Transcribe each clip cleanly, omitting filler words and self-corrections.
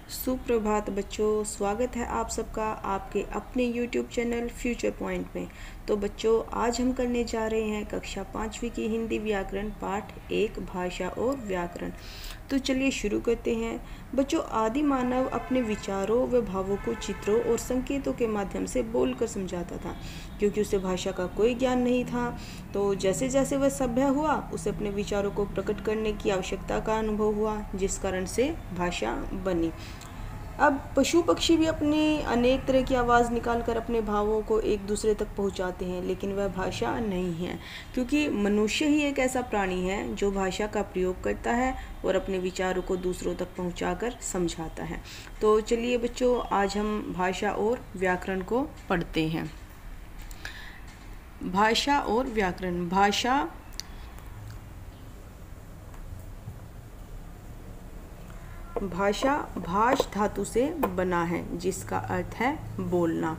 सुप्रभात बच्चों, स्वागत है आप सबका आपके अपने YouTube चैनल फ्यूचर पॉइंट में। तो बच्चों, आज हम करने जा रहे हैं कक्षा 5वीं की हिंदी व्याकरण पाठ 1 भाषा और व्याकरण। तो चलिए शुरू करते हैं। बच्चों, आदि मानव अपने विचारों व भावों को चित्रों और संकेतों के माध्यम से बोलकर समझाता था, क्योंकि उसे भाषा का कोई ज्ञान नहीं था। तो जैसे जैसे वह सभ्य हुआ, उसे अपने विचारों को प्रकट करने की आवश्यकता का अनुभव हुआ, जिस कारण से भाषा बनी। अब पशु पक्षी भी अपनी अनेक तरह की आवाज़ निकालकर अपने भावों को एक दूसरे तक पहुंचाते हैं, लेकिन वह भाषा नहीं है, क्योंकि मनुष्य ही एक ऐसा प्राणी है जो भाषा का प्रयोग करता है और अपने विचारों को दूसरों तक पहुंचाकर समझाता है। तो चलिए बच्चों, आज हम भाषा और व्याकरण को पढ़ते हैं। भाषा और व्याकरण। भाषा भाष धातु से बना है, जिसका अर्थ है बोलना।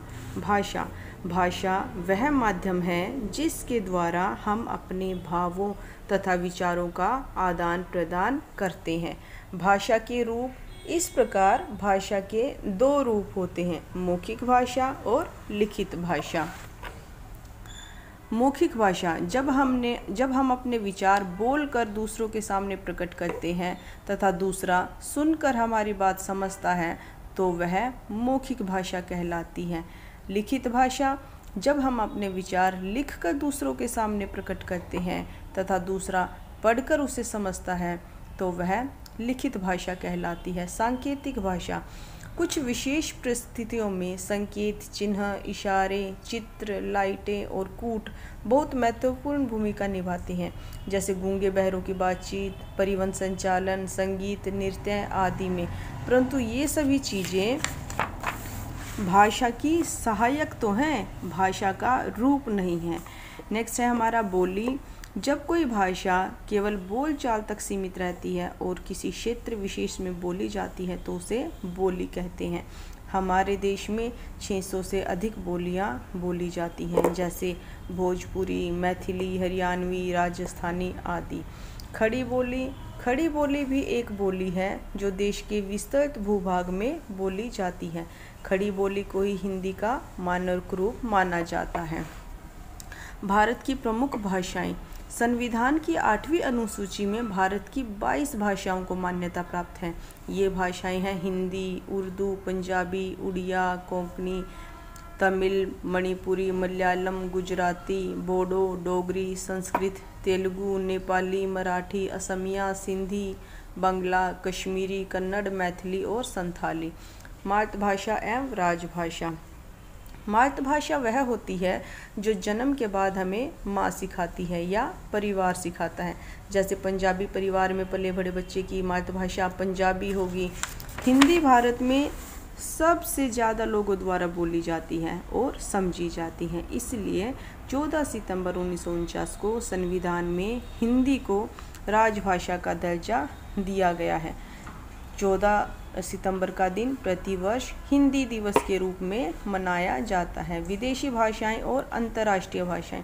भाषा वह माध्यम है जिसके द्वारा हम अपने भावों तथा विचारों का आदान प्रदान करते हैं। भाषा के रूप इस प्रकार भाषा के 2 रूप होते हैं, मौखिक भाषा और लिखित भाषा। मौखिक भाषा जब हम अपने विचार बोलकर दूसरों के सामने प्रकट करते हैं तथा दूसरा सुनकर हमारी बात समझता है, तो वह मौखिक भाषा कहलाती है। लिखित भाषा जब हम अपने विचार लिखकर दूसरों के सामने प्रकट करते हैं तथा दूसरा पढ़कर उसे समझता है, तो वह लिखित भाषा कहलाती है। सांकेतिक भाषा कुछ विशेष परिस्थितियों में संकेत, चिन्ह, इशारे, चित्र, लाइटें और कूट बहुत महत्वपूर्ण भूमिका निभाती हैं, जैसे गूंगे बहरों की बातचीत, परिवहन संचालन, संगीत, नृत्य आदि में। परंतु ये सभी चीज़ें भाषा की सहायक तो हैं, भाषा का रूप नहीं है। नेक्स्ट है हमारा बोली। जब कोई भाषा केवल बोल चाल तक सीमित रहती है और किसी क्षेत्र विशेष में बोली जाती है, तो उसे बोली कहते हैं। हमारे देश में 600 से अधिक बोलियां बोली जाती हैं, जैसे भोजपुरी, मैथिली, हरियाणवी, राजस्थानी आदि। खड़ी बोली भी एक बोली है जो देश के विस्तृत भूभाग में बोली जाती है। खड़ी बोली को ही हिंदी का मानक रूप माना जाता है। भारत की प्रमुख भाषाएं। संविधान की 8वीं अनुसूची में भारत की 22 भाषाओं को मान्यता प्राप्त है। ये भाषाएं हैं हिंदी, उर्दू, पंजाबी, उड़िया, कोंकणी, तमिल, मणिपुरी, मलयालम, गुजराती, बोडो, डोगरी, संस्कृत, तेलुगु, नेपाली, मराठी, असमिया, सिंधी, बांग्ला, कश्मीरी, कन्नड़, मैथिली और संथाली। मातृभाषा एवं राजभाषा। मातृभाषा वह होती है जो जन्म के बाद हमें माँ सिखाती है या परिवार सिखाता है। जैसे पंजाबी परिवार में पले बड़े बच्चे की मातृभाषा पंजाबी होगी। हिंदी भारत में सबसे ज़्यादा लोगों द्वारा बोली जाती है और समझी जाती है। इसलिए 14 सितंबर 1949 को संविधान में हिंदी को राजभाषा का दर्जा दिया गया है। 14 सितंबर का दिन प्रतिवर्ष हिंदी दिवस के रूप में मनाया जाता है। विदेशी भाषाएं और अंतर्राष्ट्रीय भाषाएं।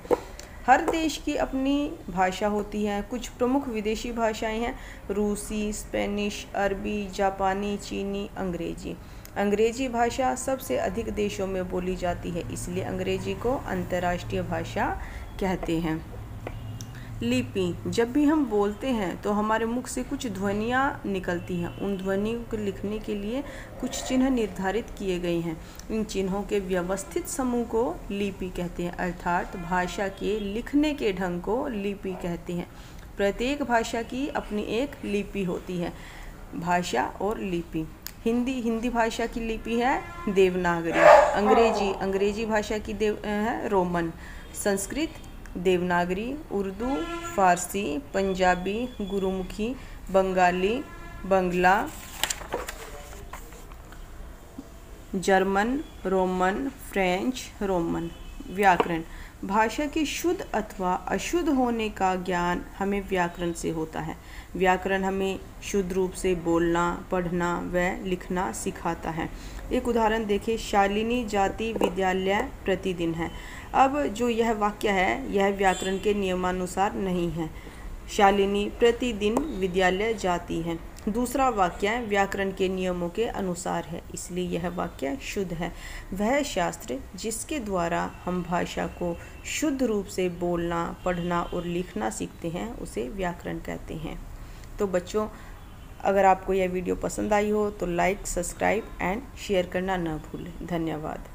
हर देश की अपनी भाषा होती है। कुछ प्रमुख विदेशी भाषाएं हैं रूसी, स्पेनिश, अरबी, जापानी, चीनी, अंग्रेजी। अंग्रेजी भाषा सबसे अधिक देशों में बोली जाती है, इसलिए अंग्रेजी को अंतर्राष्ट्रीय भाषा कहते हैं। लिपि। जब भी हम बोलते हैं तो हमारे मुख से कुछ ध्वनियाँ निकलती हैं। उन ध्वनियों को लिखने के लिए कुछ चिन्ह निर्धारित किए गए हैं। इन चिन्हों के व्यवस्थित समूह को लिपि कहते हैं, अर्थात भाषा के लिखने के ढंग को लिपि कहते हैं। प्रत्येक भाषा की अपनी एक लिपि होती है। भाषा और लिपि। हिंदी भाषा की लिपि है देवनागरी। अंग्रेजी भाषा की है रोमन। संस्कृत देवनागरी। उर्दू, फारसी, पंजाबी, गुरुमुखी, बंगाली, बंगला, जर्मन, रोमन, फ्रेंच, रोमन। व्याकरण। भाषा के शुद्ध अथवा अशुद्ध होने का ज्ञान हमें व्याकरण से होता है। व्याकरण हमें शुद्ध रूप से बोलना, पढ़ना व लिखना सिखाता है। एक उदाहरण देखिए, शालिनी जाति विद्यालय प्रतिदिन है। अब जो यह वाक्य है, यह व्याकरण के नियमानुसार नहीं है। शालिनी प्रतिदिन विद्यालय जाती है। दूसरा वाक्य व्याकरण के नियमों के अनुसार है, इसलिए यह वाक्य शुद्ध है। वह शास्त्र जिसके द्वारा हम भाषा को शुद्ध रूप से बोलना, पढ़ना और लिखना सीखते हैं उसे व्याकरण कहते हैं। तो बच्चों, अगर आपको यह वीडियो पसंद आई हो तो लाइक, सब्सक्राइब एंड शेयर करना न भूलें। धन्यवाद।